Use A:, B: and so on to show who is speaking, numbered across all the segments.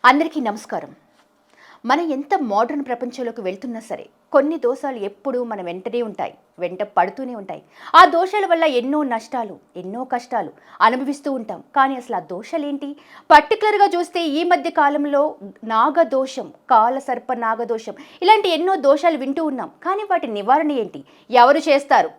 A: అందరికీ నమస్కారం. మనం ఎంత మోడర్న్ ప్రపంచంలోకి వెళ్తున్నా సరే, కొన్ని దోషాలు ఎప్పుడూ మన వెంటనే ఉంటాయి. వెంట పడుతూనే ఉంటాయి. ఆ దోషాల వల్ల ఎన్నో నష్టాలు, ఎన్నో కష్టాలు అనుభవిస్తూ ఉంటాం. కానీ అసలు ఆ దోషాలేంటి? పర్టికులర్‌గా చూస్తే ఈ మధ్య కాలంలో నాగదోషం, కాలసర్ప నాగదోషం ఇలాంటి ఎన్నో దోషాలు వింటూ ఉన్నాం. కానీ వాటి నివారణ ఏంటి? ఎవరు చేస్తారు?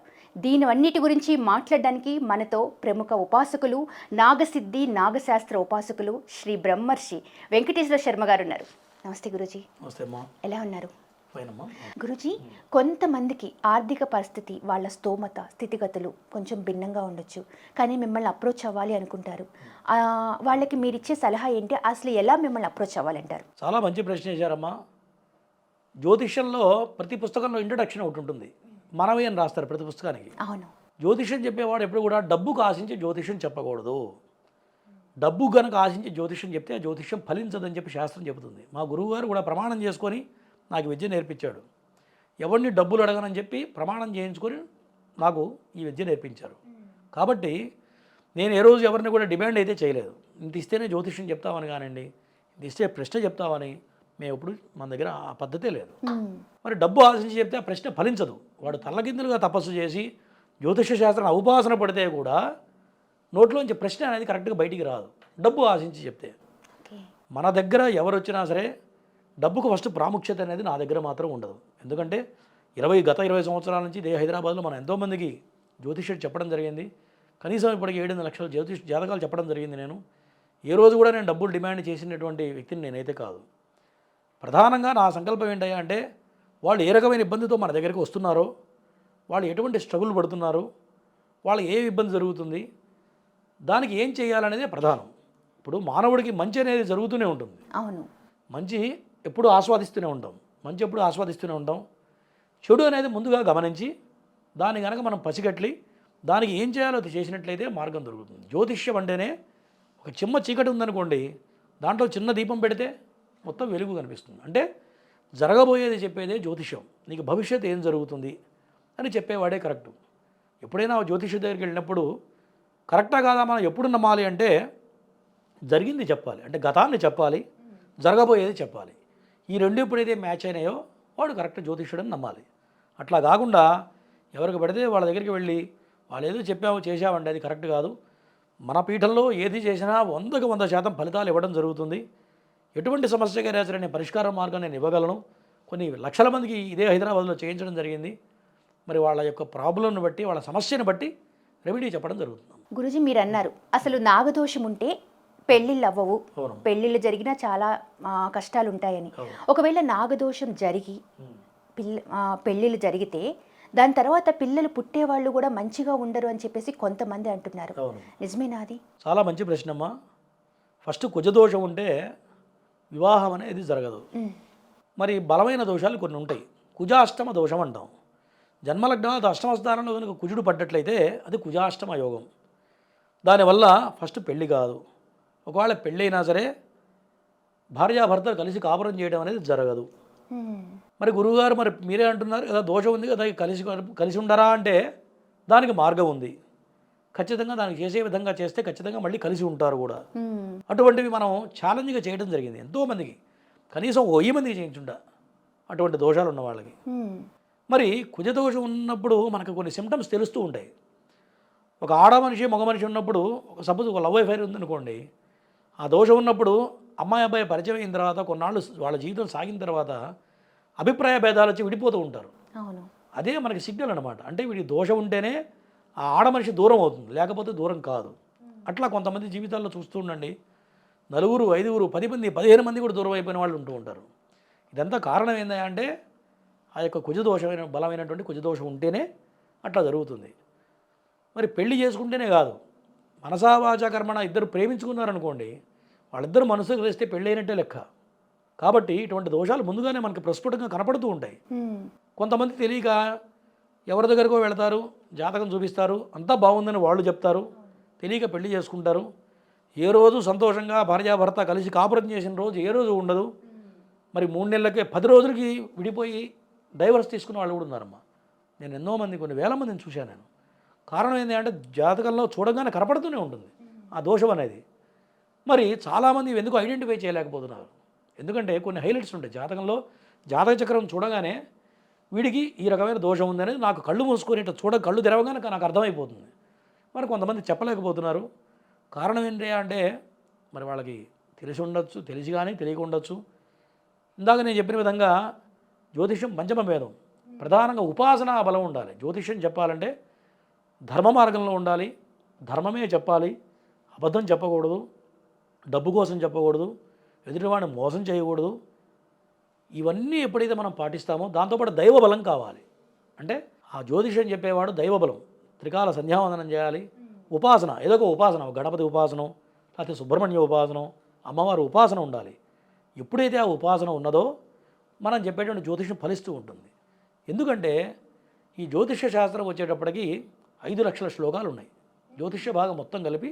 A: దీనివన్నిటి గురించి మాట్లాడడానికి మనతో ప్రముఖ ఉపాసకులు, నాగసిద్ధి, నాగశాస్త్ర ఉపాసకులు శ్రీ బ్రహ్మర్షి వెంకటేశ్వర శర్మ గారు ఉన్నారు. నమస్తే గురూజీ.
B: నమస్తే అమ్మా.
A: ఎలా ఉన్నారు?
B: ఫైనమ్మా.
A: గురూజీ, కొంతమందికి ఆర్థిక పరిస్థితి, వాళ్ళ స్తోమత, స్థితిగతులు కొంచెం భిన్నంగా ఉండొచ్చు. కానీ మిమ్మల్ని అప్రోచ్ అవ్వాలి అనుకుంటారు. వాళ్ళకి మీరు ఇచ్చే సలహా ఏంటి? అసలు ఎలా మిమ్మల్ని అప్రోచ్ అవ్వాలంటారు?
B: చాలా మంచి ప్రశ్న వేశారమ్మా. జ్యోతిష్యంలో ప్రతి పుస్తకంలో ఇంట్రడక్షన్ ఒకటి ఉంటుంది. మనవి అని రాస్తారు ప్రతి పుస్తకానికి.
A: అవును.
B: జ్యోతిష్యం చెప్పేవాడు ఎప్పుడు కూడా డబ్బుకు ఆశించి జ్యోతిష్యం చెప్పకూడదు. డబ్బు గనక ఆశించి జ్యోతిష్యం చెప్తే ఆ జ్యోతిష్యం ఫలించదని చెప్పి శాస్త్రం చెబుతుంది. మా గురువు గారు కూడా ప్రమాణం చేసుకొని నాకు విద్య నేర్పించాడు. ఎవరిని డబ్బులు అడగనని చెప్పి ప్రమాణం చేయించుకొని నాకు ఈ విద్య నేర్పించారు. కాబట్టి నేను ఏ రోజు ఎవరిని కూడా డిమాండ్ అయితే చేయలేదు. ఇంత ఇస్తేనే జ్యోతిష్యం చెప్తామని కానివ్వండి, ఇంత ఇస్తే ప్రశ్న చెప్తామని మేము ఎప్పుడు మన దగ్గర ఆ పద్ధతే లేదు. మరి డబ్బు ఆశించి చెప్తే ఆ ప్రశ్న ఫలించదు. వాడు తల్లకిందులుగా తపస్సు చేసి జ్యోతిష శాస్త్రాన్ని ఉపాసన పడితే కూడా నోట్లోంచి ప్రశ్న అనేది కరెక్ట్గా బయటికి రాదు, డబ్బు ఆశించి చెప్తే. మన దగ్గర ఎవరు వచ్చినా సరే డబ్బుకు ఫస్ట్ ప్రాముఖ్యత అనేది నా దగ్గర మాత్రం ఉండదు. ఎందుకంటే గత 20 సంవత్సరాల నుంచి ఇదే హైదరాబాద్లో మనం ఎంతోమందికి జ్యోతిష్యుడు చెప్పడం జరిగింది. కనీసం ఇప్పటికి 7-8 లక్షల జాతకాలు చెప్పడం జరిగింది. నేను ఏ రోజు కూడా నేను డబ్బులు డిమాండ్ చేసినటువంటి వ్యక్తిని నేనైతే కాదు. ప్రధానంగా నా సంకల్పం ఏంటయ్యా అంటే, వాళ్ళు ఏ రకమైన ఇబ్బందితో మన దగ్గరికి వస్తున్నారో, వాళ్ళు ఎటువంటి స్ట్రగుల్ పడుతున్నారో, వాళ్ళకి ఏ ఇబ్బంది జరుగుతుంది, దానికి ఏం చేయాలనేదే ప్రధానం. ఇప్పుడు మానవుడికి మంచి అనేది జరుగుతూనే ఉంటుంది.
A: అవును. మంచి
B: ఎప్పుడు ఆస్వాదిస్తూనే ఉంటాం. మంచి ఎప్పుడు ఆస్వాదిస్తూనే ఉంటాం. చెడు అనేది ముందుగా గమనించి దాన్ని కనుక మనం పసిగట్టి దానికి ఏం చేయాలో అది చేసినట్లయితే మార్గం దొరుకుతుంది. జ్యోతిష్యం అంటేనే ఒక చిన్న చీకటి ఉందనుకోండి, దాంట్లో చిన్న దీపం పెడితే మొత్తం వెలుగు కనిపిస్తుంది. అంటే జరగబోయేది చెప్పేదే జ్యోతిష్యం. నీకు భవిష్యత్తు ఏం జరుగుతుంది అని చెప్పేవాడే కరెక్టు. ఎప్పుడైనా జ్యోతిష్య దగ్గరికి వెళ్ళినప్పుడు కరెక్టా కాదా మనం ఎప్పుడు నమ్మాలి అంటే, జరిగింది చెప్పాలి, అంటే గతాన్ని చెప్పాలి, జరగబోయేది చెప్పాలి. ఈ రెండు ఎప్పుడైతే మ్యాచ్ అయినాయో వాడు కరెక్ట్ జ్యోతిష్యుడని నమ్మాలి. అట్లా కాకుండా ఎవరికి పడితే వాళ్ళ దగ్గరికి వెళ్ళి వాళ్ళు ఏదో చెప్పాము చేసామండి, అది కరెక్ట్ కాదు. మన పీఠంలో ఏది చేసినా 100కి 100% ఫలితాలు ఇవ్వడం జరుగుతుంది. ఎటువంటి సమస్యకైనా సరే నేను పరిష్కార మార్గం నేను ఇవ్వగలను. కొన్ని లక్షల మందికి ఇదే హైదరాబాద్లో చేయించడం జరిగింది. మరి వాళ్ళ యొక్క ప్రాబ్లంను బట్టి, వాళ్ళ సమస్యను బట్టి రెమెడీ చెప్పడం జరుగుతుంది.
A: గురూజీ, మీరు అన్నారు అసలు నాగదోషం ఉంటే పెళ్ళిళ్ళు అవ్వవు, పెళ్ళిళ్ళు జరిగినా చాలా కష్టాలు ఉంటాయని. ఒకవేళ నాగదోషం జరిగి పెళ్ళిళ్ళు జరిగితే దాని తర్వాత పిల్లలు పుట్టేవాళ్ళు కూడా మంచిగా ఉండరు అని చెప్పేసి కొంతమంది అంటున్నారు. నిజమేనా అది?
B: చాలా మంచి ప్రశ్న అమ్మా. ఫస్ట్ కుజదోషం ఉంటే వివాహం అనేది జరగదు. మరి బలమైన దోషాలు కొన్ని ఉంటాయి. కుజాష్టమ దోషం అంటాం. జన్మలగ్నాలు అష్టమ స్థానంలో కనుక కుజుడు పడ్డట్లయితే అది కుజాష్టమ యోగం. దానివల్ల ఫస్ట్ పెళ్ళి కాదు. ఒకవేళ పెళ్ళైనా సరే భార్యాభర్తలు కలిసి కాపురం చేయడం అనేది జరగదు. మరి గురువుగారు, మరి మీరే అంటున్నారు కదా దోషం ఉంది కదా, కలిసి ఉండరా అంటే దానికి మార్గం ఉంది. ఖచ్చితంగా దానికి చేసే విధంగా చేస్తే ఖచ్చితంగా మళ్ళీ కలిసి ఉంటారు కూడా. అటువంటివి మనం ఛాలెంజ్గా చేయడం జరిగింది ఎంతోమందికి, కనీసం 1000 మందికి చేయించుంటా అటువంటి దోషాలు ఉన్న వాళ్ళకి. మరి కుజదోషం ఉన్నప్పుడు మనకు కొన్ని సిమ్టమ్స్ తెలుస్తూ ఉంటాయి. ఒక ఆడ మనిషి మగ మనిషి ఉన్నప్పుడు, సపోజ్ ఒక లవ్ అఫైర్ ఉందనుకోండి, ఆ దోషం ఉన్నప్పుడు అమ్మాయి అబ్బాయి పరిచయం అయిన తర్వాత కొన్నాళ్ళు వాళ్ళ జీవితం సాగిన తర్వాత అభిప్రాయ భేదాలు వచ్చి విడిపోతూ ఉంటారు. అదే మనకి సిగ్నల్ అనమాట. అంటే వీడి దోషం ఉంటేనే ఆ ఆడ మనిషి దూరం అవుతుంది, లేకపోతే దూరం కాదు. అట్లా కొంతమంది జీవితాల్లో చూస్తూ ఉండండి, 4, 5, 10 మంది 15 మంది కూడా దూరం అయిపోయిన వాళ్ళు ఉంటూ ఉంటారు. ఇదంతా కారణం ఏంటంటే అంటే ఆ యొక్క కుజదోషమైన బలమైనటువంటి కుజదోషం ఉంటేనే అట్లా జరుగుతుంది. మరి పెళ్లి చేసుకుంటేనే కాదు, మనసావాచ కర్మణ ఇద్దరు ప్రేమించుకున్నారనుకోండి, వాళ్ళిద్దరు మనసు కలిస్తే పెళ్ళి అయినట్టే లెక్క. కాబట్టి ఇటువంటి దోషాలు ముందుగానే మనకి ప్రస్ఫుటంగా కనపడుతూ ఉంటాయి. కొంతమంది తెలియక ఎవరి దగ్గరకో వెళతారు, జాతకం చూపిస్తారు, అంతా బాగుందని వాళ్ళు చెప్తారు, తెలియక పెళ్లి చేసుకుంటారు. ఏ రోజు సంతోషంగా భార్యాభర్త కలిసి కాపురం చేసిన రోజు ఏ రోజు ఉండదు. మరి 3 నెలలకే 10 రోజులకి విడిపోయి డైవర్స్ తీసుకున్న వాళ్ళు కూడా ఉన్నారమ్మా. నేను ఎన్నో మంది, కొన్ని వేల మందిని చూశాను నేను. కారణం ఏంటి అంటే జాతకంలో చూడగానే కనపడుతూనే ఉంటుంది ఆ దోషం అనేది. మరి చాలామంది ఇవి ఎందుకు ఐడెంటిఫై చేయలేకపోతున్నారు? ఎందుకంటే కొన్ని హైలైట్స్ ఉంటాయి జాతకంలో. జాతక చక్రం చూడగానే వీడికి ఈ రకమైన దోషం ఉందనేది నాకు కళ్ళు మూసుకొని ఇట్లా కళ్ళు తెరవగానే నాకు అర్థమైపోతుంది. మరి కొంతమంది చెప్పలేకపోతున్నారు. కారణం ఏంటి అంటే మరి వాళ్ళకి తెలిసి ఉండొచ్చు, తెలిసి కానీ తెలియక ఉండొచ్చు. ఇందాక నేను చెప్పిన విధంగా జ్యోతిష్యం పంచమ వేదం, ప్రధానంగా ఉపాసనా బలం ఉండాలి. జ్యోతిష్యం చెప్పాలంటే ధర్మ మార్గంలో ఉండాలి, ధర్మమే చెప్పాలి, అబద్ధం చెప్పకూడదు, డబ్బు కోసం చెప్పకూడదు, ఎదుటివాడిని మోసం చేయకూడదు. ఇవన్నీ ఎప్పుడైతే మనం పాటిస్తామో దాంతోపాటు దైవబలం కావాలి. అంటే ఆ జ్యోతిష్యం చెప్పేవాడు దైవబలం, త్రికాల సంధ్యావందనం చేయాలి, ఉపాసన, ఏదో ఒక ఉపాసన, గణపతి ఉపాసనం, లేకపోతే సుబ్రహ్మణ్య ఉపాసనం, అమ్మవారి ఉపాసన ఉండాలి. ఎప్పుడైతే ఆ ఉపాసన ఉన్నదో మనం చెప్పేటువంటి జ్యోతిష్యం ఫలిస్తూ ఉంటుంది. ఎందుకంటే ఈ జ్యోతిష్య శాస్త్రం వచ్చేటప్పటికి 5 లక్షల శ్లోకాలు ఉన్నాయి. జ్యోతిష్య భాగం మొత్తం కలిపి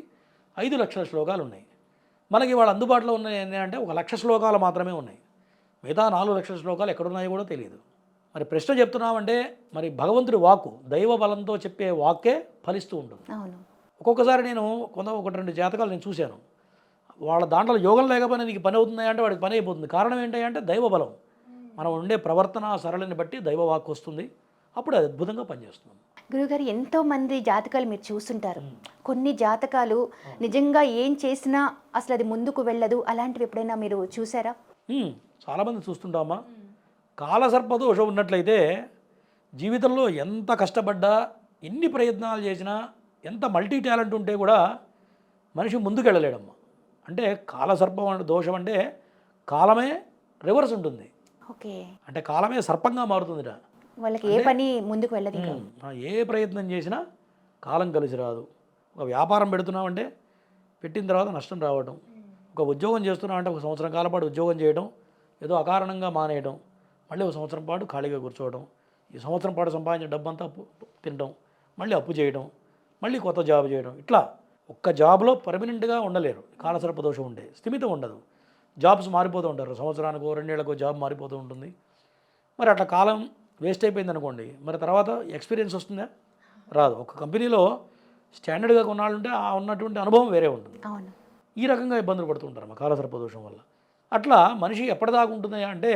B: 5 లక్షల శ్లోకాలు ఉన్నాయి. మనకి వాళ్ళ అందుబాటులో ఉన్నాయి ఏంటంటే 1 లక్ష శ్లోకాలు మాత్రమే ఉన్నాయి. మిగతా 4 లక్షల శ్లోకాలు ఎక్కడున్నాయో కూడా తెలియదు. మరి ప్రశ్న చెప్తున్నామంటే మరి భగవంతుడి వాక్కు, దైవ బలంతో చెప్పే వాక్కే ఫలిస్తూ ఉంటుంది.
A: అవును.
B: ఒక్కొక్కసారి నేను 1-2 జాతకాలు నేను చూశాను. వాళ్ళ దాంట్లో యోగం లేకపోయినా నీకు పని అవుతుంది అంటే వాడికి పని అయిపోతుంది. కారణం ఏంటంటే దైవ బలం. మనం ఉండే ప్రవర్తన సరళిని బట్టి దైవ వాక్కు వస్తుంది. అప్పుడు అది అద్భుతంగా పనిచేస్తుంది.
A: గురుగారు, ఎంతో మంది జాతకాలు మీరు చూస్తుంటారు. కొన్ని జాతకాలు నిజంగా ఏం చేసినా అసలు అది ముందుకు వెళ్ళదు, అలాంటివి ఎప్పుడైనా మీరు చూసారా?
B: చాలామంది చూస్తుంటామా. కాలసర్పదోషం ఉన్నట్లయితే జీవితంలో ఎంత కష్టపడ్డా, ఎన్ని ప్రయత్నాలు చేసినా, ఎంత మల్టీ టాలెంట్ ఉంటే కూడా మనిషి ముందుకు వెళ్ళలేడమ్మా. అంటే కాలసర్పం దోషం అంటే కాలమే రివర్స్ ఉంటుంది.
A: ఓకే.
B: అంటే కాలమే సర్పంగా మారుతుందిట.
A: వాళ్ళకి ఏ పని ముందుకు వెళ్ళదు.
B: ఏ ప్రయత్నం చేసినా కాలం కలిసి రాదు. ఒక వ్యాపారం పెడుతున్నామంటే పెట్టిన తర్వాత నష్టం రావడం, ఒక ఉద్యోగం చేస్తున్నామంటే 1 సంవత్సరం కాలం పాటు ఉద్యోగం చేయడం, ఏదో అకారణంగా మానేయడం, మళ్ళీ 1 సంవత్సరం పాటు ఖాళీగా కూర్చోవడం, ఈ సంవత్సరం పాటు సంపాదించిన డబ్బంతా తినడం, మళ్ళీ అప్పు చేయడం, మళ్ళీ కొత్త జాబ్ చేయడం. ఇట్లా ఒక్క జాబ్లో పర్మనెంట్గా ఉండలేరు. కాలసర్ప దోషం ఉండే స్థిమితం ఉండదు. జాబ్స్ మారిపోతూ ఉంటారు. సంవత్సరానికో 2 ఏళ్లకో జాబ్ మారిపోతూ ఉంటుంది. మరి అట్లా కాలం వేస్ట్ అయిపోయింది అనుకోండి, మరి తర్వాత ఎక్స్పీరియన్స్ వస్తుందా? రాదు. ఒక కంపెనీలో స్టాండర్డ్గా కొన్నాళ్ళు ఉంటే ఆ ఉన్నటువంటి అనుభవం వేరే ఉంటుంది.
A: అవును.
B: ఈ రకంగా ఇబ్బందులు పడుతుంటారు మా కాలసర్పదోషం వల్ల. అట్లా మనిషి ఎప్పటిదాకా ఉంటుంది అంటే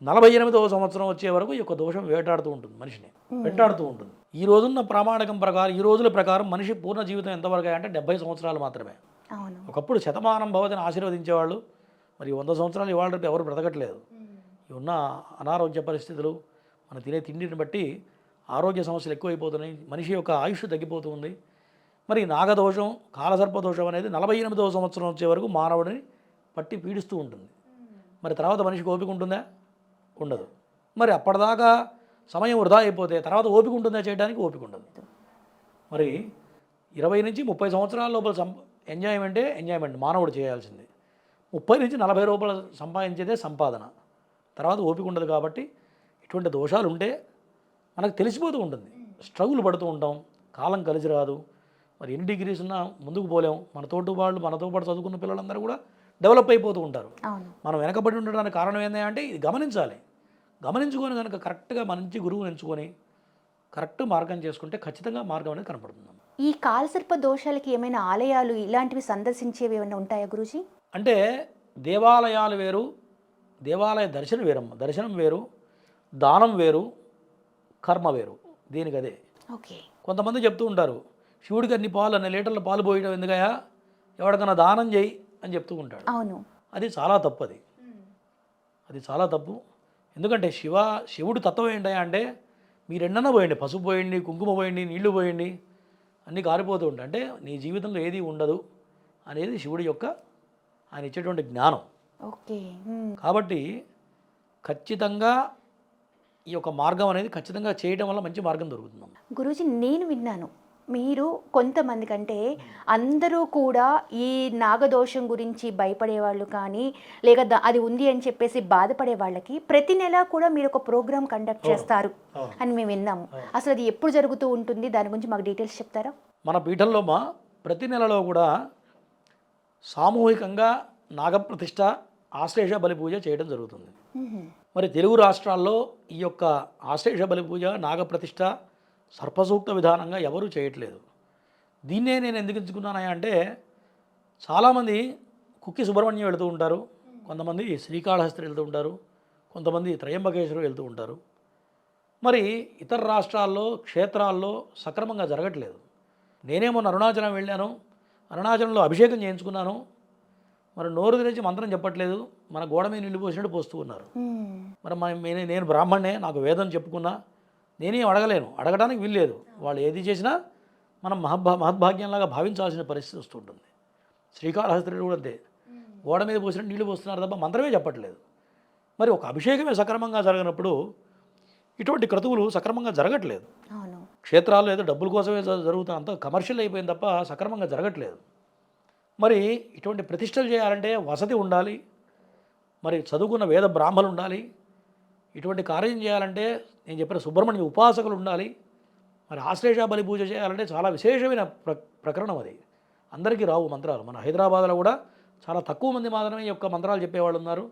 B: 48వ సంవత్సరం వచ్చే వరకు ఈ యొక్క దోషం వేటాడుతూ ఉంటుంది, మనిషిని వెంటాడుతూ ఉంటుంది. ఈ రోజున్న ప్రామాణికం ప్రకారం, ఈ రోజుల ప్రకారం మనిషి పూర్ణ జీవితం ఎంతవరకు అంటే 70 సంవత్సరాలు మాత్రమే.
A: అవును.
B: ఒకప్పుడు శతమానం భవతిని ఆశీర్వదించేవాళ్ళు. మరి 100 సంవత్సరాలు ఇవాళ రేపు ఎవరు బ్రతకట్లేదు. ఈ ఉన్న అనారోగ్య పరిస్థితులు, మనం తినే తిండిని బట్టి ఆరోగ్య సమస్యలు ఎక్కువైపోతున్నాయి. మనిషి యొక్క ఆయుష్ తగ్గిపోతుంది. మరి నాగదోషం, కాలసర్పదోషం అనేది 48వ సంవత్సరం వచ్చే వరకు మానవుడిని పట్టి పీడిస్తూ ఉంటుంది. మరి తర్వాత మనిషికి ఓపిక ఉంటుందా? ఉండదు. మరి అప్పటిదాకా సమయం వృధా అయిపోతే తర్వాత ఓపిక ఉంటుందా చేయడానికి? ఓపిక ఉండదు. మరి 20 నుంచి 30 సంవత్సరాల లోపల ఎంజాయ్మెంట్ మానవుడు చేయాల్సింది. 30 నుంచి 40 రూపాయలు సంపాదించేదే సంపాదన. తర్వాత ఓపిక ఉండదు. కాబట్టి ఇటువంటి దోషాలు ఉంటే మనకు తెలిసిపోతూ ఉంటుంది. స్ట్రగుల్ పడుతూ ఉంటాం, కాలం కలిసి రాదు. మరి ఎన్ని డిగ్రీస్ ఉన్నా ముందుకు పోలేం. మనతో పాటు చదువుకున్న పిల్లలందరూ కూడా డెవలప్ అయిపోతూ ఉంటారు. మనం వెనకబడి ఉండడానికి కారణం ఏంటంటే ఇది గమనించాలి. గమనించుకొని కనుక కరెక్ట్గా మంచి గురువుని ఎంచుకొని కరెక్ట్ మార్గం చేసుకుంటే ఖచ్చితంగా మార్గం అనేది కనపడుతుంది.
A: ఈ కాలసర్ప దోషాలకి ఏమైనా ఆలయాలు ఇలాంటివి సందర్శించేవి ఏమైనా ఉంటాయా గురూజీ?
B: అంటే దేవాలయాలు వేరు, దేవాలయ దర్శనం వేరమ్మ. దర్శనం వేరు, దానం వేరు, కర్మ వేరు. దీనికి అదే.
A: ఓకే.
B: కొంతమంది చెప్తూ ఉంటారు, శివుడికి అన్ని లీటర్ల పాలు పోయడం ఎందుకయ్యా, ఎవరికైనా దానం చేయి అని చెప్తూ ఉంటాడు.
A: అవును.
B: అది చాలా తప్పు. అది చాలా తప్పు. ఎందుకంటే శివుడు తత్వం ఏంటయ్యా అంటే మీరు ఎన్నన్నా పోయండి, పసుపు పోయండి, కుంకుమ పోయండి, నీళ్లు పోయండి, అన్నీ కారిపోతూ ఉంటాయి. అంటే నీ జీవితంలో ఏది ఉండదు అనేది శివుడి యొక్క ఆయన ఇచ్చేటువంటి జ్ఞానం.
A: ఓకే.
B: కాబట్టి ఖచ్చితంగా ఈ యొక్క మార్గం అనేది ఖచ్చితంగా చేయడం వల్ల మంచి మార్గం దొరుకుతుంది.
A: గురూజీ, నేను విన్నాను మీరు కొంతమంది కంటే అందరూ కూడా ఈ నాగదోషం గురించి భయపడేవాళ్ళు కానీ లేక అది ఉంది అని చెప్పేసి బాధపడే వాళ్ళకి ప్రతి నెల కూడా మీరు ఒక ప్రోగ్రామ్ కండక్ట్ చేస్తారు అని మేము విన్నాము. అసలు అది ఎప్పుడు జరుగుతూ ఉంటుంది, దాని గురించి మాకు డీటెయిల్స్ చెప్తారా?
B: మన పీఠంలో ప్రతి నెలలో కూడా సామూహికంగా నాగప్రతిష్ఠ, ఆశ్లేష బలి పూజ చేయడం జరుగుతుంది. మరి తెలుగు రాష్ట్రాల్లో ఈ యొక్క ఆశ్లేష బలి పూజ, నాగప్రతిష్ఠ సర్పసూక్త విధానంగా ఎవరూ చేయట్లేదు. దీన్నే నేను ఎందుకు ఎంచుకున్నానయ్యా అంటే చాలామంది కుక్కి సుబ్రహ్మణ్యం వెళుతూ ఉంటారు, కొంతమంది శ్రీకాళహస్తి వెళ్తూ ఉంటారు, కొంతమంది త్రయంబకేశ్వరం వెళ్తూ ఉంటారు. మరి ఇతర రాష్ట్రాల్లో క్షేత్రాల్లో సక్రమంగా జరగట్లేదు. నేనే మొన్న అరుణాచలం వెళ్ళాను, అరుణాచలంలో అభిషేకం చేయించుకున్నాను, మరి నోరు తెరిచి మంత్రం చెప్పట్లేదు, మన గోడ మీద నీళ్ళు పోసినట్టు పోస్తూ ఉన్నారు. మరి నేను బ్రాహ్మణ్ణే, నాకు వేదం చెప్పుకున్నా, నేనేం అడగలేను, అడగడానికి వీల్లేదు. వాళ్ళు ఏది చేసినా మనం మహద్భాగ్యంలాగా భావించాల్సిన పరిస్థితి వస్తుంటుంది. శ్రీకాళహస్తి కూడా అంతే, గోడ మీద పోసినట్టు నీళ్లు పోస్తున్నారు తప్ప మంత్రమే చెప్పట్లేదు. మరి ఒక అభిషేకమే సక్రమంగా జరగనప్పుడు ఇటువంటి క్రతువులు సక్రమంగా జరగట్లేదు.
A: అవును.
B: క్షేత్రాల్లో ఏదో డబ్బుల కోసమే జరుగుతుంది, అంతా కమర్షియల్ అయిపోయింది తప్ప సక్రమంగా జరగట్లేదు. మరి ఇటువంటి ప్రతిష్టలు చేయాలంటే వసతి ఉండాలి, మరి చదువుకున్న వేద బ్రాహ్మలు ఉండాలి. ఇటువంటి కార్యం చేయాలంటే నేను చెప్పిన సుబ్రహ్మణ్య ఉపాసకులు ఉండాలి. మరి ఆశ్లేష బలి పూజ చేయాలంటే చాలా విశేషమైన ప్రకరణం అది. అందరికీ రావు మంత్రాలు. మన హైదరాబాద్లో కూడా చాలా తక్కువ మంది మాత్రమే ఈ యొక్క మంత్రాలు చెప్పేవాళ్ళు ఉన్నారు.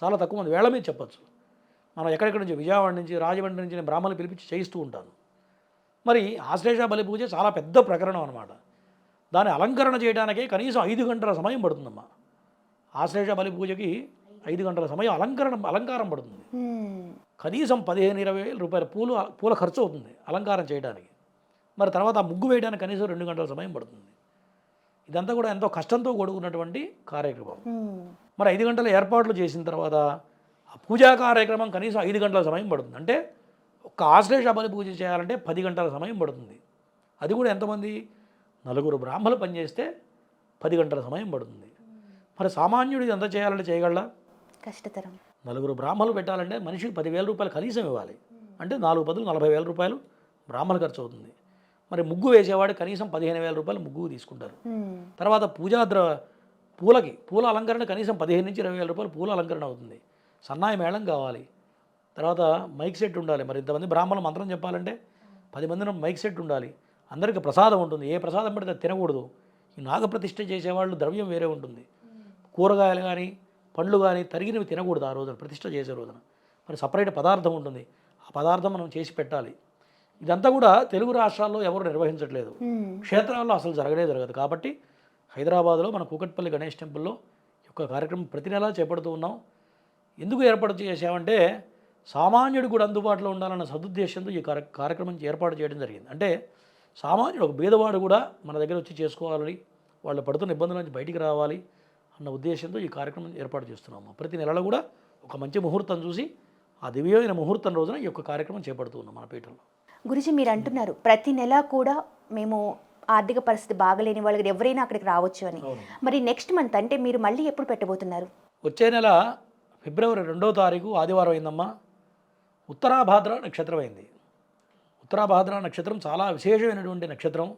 B: చాలా తక్కువ మంది, వేళ మీద చెప్పచ్చు. మనం ఎక్కడెక్కడి నుంచి, విజయవాడ నుంచి, రాజమండ్రి నుంచి నేను బ్రాహ్మణులు పిలిపించి చేయిస్తూ ఉంటాను. మరి ఆశ్లేష బలి పూజ చాలా పెద్ద ప్రకరణం అనమాట. దాన్ని అలంకరణ చేయడానికే కనీసం 5 గంటల సమయం పడుతుందమ్మా. ఆశ్లేష బలి పూజకి 5 గంటల సమయం అలంకారం పడుతుంది. కనీసం 15-20 వేల రూపాయల పూల ఖర్చు అవుతుంది అలంకారం చేయడానికి. మరి తర్వాత ఆ ముగ్గు వేయడానికి కనీసం 2 గంటల సమయం పడుతుంది. ఇదంతా కూడా ఎంతో కష్టంతో కూడుకున్నటువంటి కార్యక్రమం. మరి 5 గంటల ఏర్పాట్లు చేసిన తర్వాత ఆ పూజా కార్యక్రమం కనీసం 5 గంటల సమయం పడుతుంది. అంటే ఒక్క ఆశ్లేష బలి పూజ చేయాలంటే 10 గంటల సమయం పడుతుంది. అది కూడా ఎంతమంది, 4 బ్రాహ్మలు పనిచేస్తే 10 గంటల సమయం పడుతుంది. మరి సామాన్యుడు ఎంత చేయాలంటే చేయగలడా?
A: కష్టతరం.
B: 4 బ్రాహ్మలు పెట్టాలంటే మనిషికి 10,000 రూపాయలు కనీసం ఇవ్వాలి. అంటే 4 బదులు 40,000 రూపాయలు బ్రాహ్మణ ఖర్చు అవుతుంది. మరి ముగ్గు వేసేవాడు కనీసం 15,000 రూపాయలు ముగ్గు తీసుకుంటారు. తర్వాత పూల అలంకరణ కనీసం 15,000-20,000 రూపాయలు పూల అలంకరణ అవుతుంది. సన్నాయి మేళం కావాలి, తర్వాత మైక్ సెట్ ఉండాలి. మరి ఇంతమంది బ్రాహ్మణులు మంత్రం చెప్పాలంటే 10 మంది మైక్ సెట్ ఉండాలి. అందరికీ ప్రసాదం ఉంటుంది, ఏ ప్రసాదం పడితే తినకూడదు. ఈ నాగప్రతిష్ఠ చేసేవాళ్ళు ద్రవ్యం వేరే ఉంటుంది. కూరగాయలు కానీ పండ్లు కానీ తరిగినవి తినకూడదు ఆ రోజున, ప్రతిష్ఠ చేసే రోజున. మరి సపరేట్ పదార్థం ఉంటుంది, ఆ పదార్థం మనం చేసి పెట్టాలి. ఇదంతా కూడా తెలుగు రాష్ట్రాల్లో ఎవరు నిర్వహించట్లేదు, క్షేత్రాల్లో అసలు జరగదు. కాబట్టి హైదరాబాద్లో మన కూకట్పల్లి గణేష్ టెంపుల్లో ఈ యొక్క కార్యక్రమం ప్రతి నెలా చేపడుతూ ఉన్నాం. ఎందుకు ఏర్పాటు చేసామంటే సామాన్యుడు కూడా అందుబాటులో ఉండాలన్న సదుద్దేశంతో ఈ కార్యక్రమం ఏర్పాటు చేయడం జరిగింది. అంటే సామాన్యుడు, ఒక బీదవాడు కూడా మన దగ్గర వచ్చి చేసుకోవాలని, వాళ్ళు పడుతున్న ఇబ్బందుల నుంచి బయటికి రావాలి అన్న ఉద్దేశంతో ఈ కార్యక్రమం ఏర్పాటు చేస్తున్నాము. ప్రతి నెలలో కూడా ఒక మంచి ముహూర్తం చూసి ఆ దివ్యమైన ముహూర్తం రోజున ఈ యొక్క కార్యక్రమం చేపడుతూ ఉన్నాం మన పీఠంలో.
A: గురుజీ, మీరు అంటున్నారు ప్రతి నెల కూడా మేము ఆర్థిక పరిస్థితి బాగలేని వాళ్ళకి ఎవరైనా అక్కడికి రావచ్చు అని. మరి నెక్స్ట్ మంత్ అంటే మీరు మళ్ళీ ఎప్పుడు పెట్టబోతున్నారు?
B: వచ్చే నెల ఫిబ్రవరి 2వ తారీఖు ఆదివారం అయిందమ్మా. ఉత్తరాభాద్ర నక్షత్రం అయింది. ఉత్తరాభాద్ర నక్షత్రం చాలా విశేషమైనటువంటి నక్షత్రం.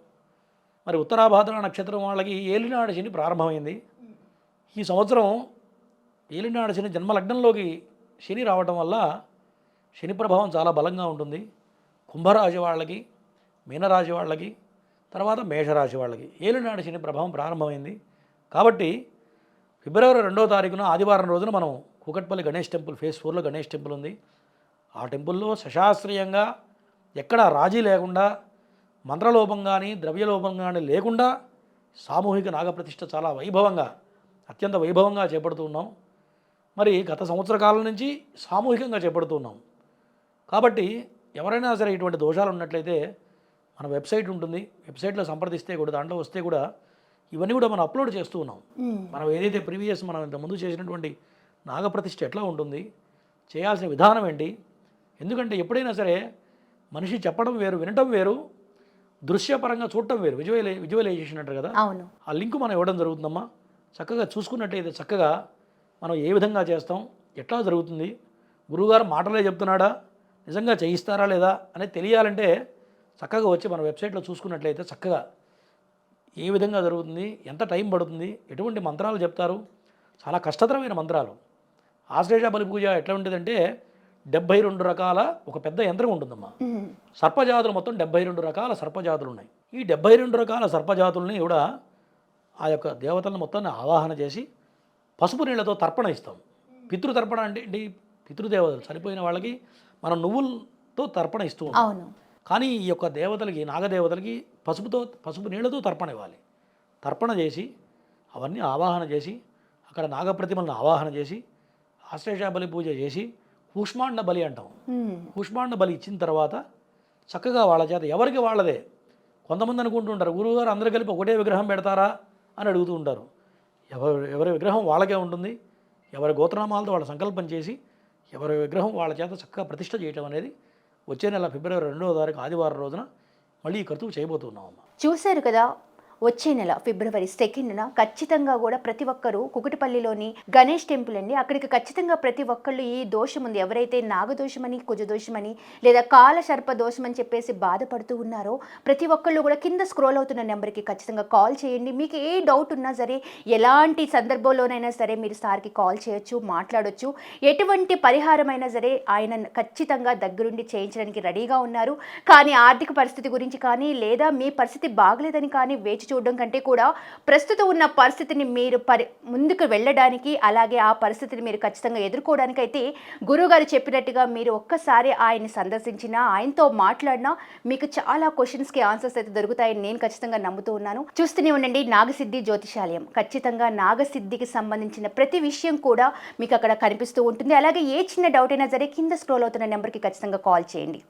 B: మరి ఉత్తరాభాద్ర నక్షత్రం వాళ్ళకి ఏలినాడు శని ప్రారంభమైంది. ఈ సంవత్సరం ఏలినాడు శని జన్మలగ్నంలోకి శని రావడం వల్ల శని ప్రభావం చాలా బలంగా ఉంటుంది. కుంభరాశి వాళ్ళకి, మీనరాశి వాళ్ళకి, తర్వాత మేషరాశి వాళ్ళకి ఏలినాడు శని ప్రభావం ప్రారంభమైంది. కాబట్టి ఫిబ్రవరి 2వ తారీఖున ఆదివారం రోజున మనం కూకట్పల్లి గణేష్ టెంపుల్ ఫేజ్ 4లో గణేష్ టెంపుల్ ఉంది. ఆ టెంపుల్లో సశాస్త్రీయంగా ఎక్కడా రాజీ లేకుండా, మంత్రలోపం కానీ ద్రవ్యలోపం కానీ లేకుండా సామూహిక నాగప్రతిష్ఠ చాలా వైభవంగా, అత్యంత వైభవంగా చేపడుతూ ఉన్నాం. మరి గత సంవత్సర కాలం నుంచి సామూహికంగా చేపడుతున్నాం. కాబట్టి ఎవరైనా సరే ఇటువంటి దోషాలు ఉన్నట్లయితే మన వెబ్సైట్ ఉంటుంది, వెబ్సైట్లో సంప్రదిస్తే కూడా, దాంట్లో వస్తే కూడా ఇవన్నీ కూడా మనం అప్లోడ్ చేస్తూ ఉన్నాం. మనం ఏదైతే ప్రీవియస్ మనం ఇంతకుముందు చేసినటువంటి నాగప్రతిష్ఠ ఎట్లా ఉంటుంది, చేయాల్సిన విధానం ఏంటి. ఎందుకంటే ఎప్పుడైనా సరే మనిషి చెప్పడం వేరు, వినటం వేరు, దృశ్యపరంగా చూడటం వేరు. విజువలైజేషన్ అంటారు కదా,
A: అవును.
B: ఆ లింక్ మనం ఇవ్వడం జరుగుతుందమ్మా. చక్కగా చూసుకున్నట్టయితే చక్కగా మనం ఏ విధంగా చేస్తాం, ఎట్లా జరుగుతుంది, గురువుగారు మాటలే చెప్తున్నాడా, నిజంగా చేయిస్తారా లేదా అనేది తెలియాలంటే చక్కగా వచ్చి మన వెబ్సైట్లో చూసుకున్నట్లయితే చక్కగా ఏ విధంగా జరుగుతుంది, ఎంత టైం పడుతుంది, ఎటువంటి మంత్రాలు చెప్తారు, చాలా కష్టతరమైన మంత్రాలు. ఆశ్లేష బలి పూజ ఎట్లా ఉంటుందంటే 72 రకాల ఒక పెద్ద యంత్రం ఉంటుందమ్మా. సర్పజాతులు మొత్తం 72 రకాల సర్పజాతులు ఉన్నాయి. ఈ 72 రకాల సర్పజాతుల్ని కూడా ఆ యొక్క దేవతలను మొత్తాన్ని ఆవాహన చేసి పసుపు నీళ్లతో తర్పణ ఇస్తాం. పితృతర్పణ అంటే ఏంటి, పితృదేవతలు చనిపోయిన వాళ్ళకి మనం నువ్వులతో తర్పణ ఇస్తూ ఉంటాం. కానీ ఈ యొక్క దేవతలకి, నాగదేవతలకి పసుపు నీళ్లతో తర్పణ ఇవ్వాలి. తర్పణ చేసి అవన్నీ ఆవాహన చేసి అక్కడ నాగప్రతిమలను ఆవాహన చేసి ఆశ్లేష బలి పూజ చేసి కూష్మాండ బలి అంటాం. కూష్మాండ బలి ఇచ్చిన తర్వాత చక్కగా వాళ్ళ చేత ఎవరికి వాళ్ళదే. కొంతమంది అనుకుంటుంటారు గురువుగారు అందరూ కలిపి ఒకటే విగ్రహం పెడతారా అని అడుగుతూ ఉంటారు. ఎవరి విగ్రహం వాళ్ళకే ఉంటుంది. ఎవరి గోత్రనామాలతో వాళ్ళ సంకల్పం చేసి ఎవరి విగ్రహం వాళ్ళ చేత చక్కగా ప్రతిష్ఠ చేయటం అనేది వచ్చే నెల ఫిబ్రవరి 2వ తారీఖు ఆదివారం రోజున మళ్ళీ ఈ క్రతువు చేయబోతున్నామమ్మా.
A: చూశారు కదా, వచ్చే నెల ఫిబ్రవరి 2న ఖచ్చితంగా కూడా ప్రతి ఒక్కరూ కుకుటిపల్లిలోని గణేష్ టెంపుల్ అండి, అక్కడికి ఖచ్చితంగా ప్రతి ఒక్కళ్ళు ఈ దోషం ఉంది, ఎవరైతే నాగదోషమని కుజదోషమని లేదా కాల సర్ప దోషం అని చెప్పేసి బాధపడుతూ ఉన్నారో ప్రతి ఒక్కళ్ళు కూడా కింద స్క్రోల్ అవుతున్న నెంబర్కి ఖచ్చితంగా కాల్ చేయండి. మీకు ఏ డౌట్ ఉన్నా సరే, ఎలాంటి సందర్భంలోనైనా సరే మీరు సార్కి కాల్ చేయొచ్చు, మాట్లాడొచ్చు. ఎటువంటి పరిహారమైనా సరే ఆయన ఖచ్చితంగా దగ్గరుండి చేయించడానికి రెడీగా ఉన్నారు. కానీ ఆర్థిక పరిస్థితి గురించి కానీ లేదా మీ పరిస్థితి బాగలేదని కానీ వేచి చూడడం కంటే కూడా ప్రస్తుతం ఉన్న పరిస్థితిని మీరు ముందుకు వెళ్ళడానికి, అలాగే ఆ పరిస్థితిని మీరు ఖచ్చితంగా ఎదుర్కోవడానికి అయితే గురువుగారు చెప్పినట్టుగా మీరు ఒక్కసారి ఆయన్ని సందర్శించినా, ఆయనతో మాట్లాడినా మీకు చాలా క్వశ్చన్స్కి ఆన్సర్స్ అయితే దొరుకుతాయని నేను ఖచ్చితంగా నమ్ముతూ ఉన్నాను. చూస్తూనే ఉండండి నాగసిద్ధి జ్యోతిషాలయం. ఖచ్చితంగా నాగసిద్ధికి సంబంధించిన ప్రతి విషయం కూడా మీకు అక్కడ కనిపిస్తూ ఉంటుంది. అలాగే ఏ చిన్న డౌట్ అయినా సరే కింద స్క్రోల్ అవుతున్న నెంబర్కి ఖచ్చితంగా కాల్ చేయండి.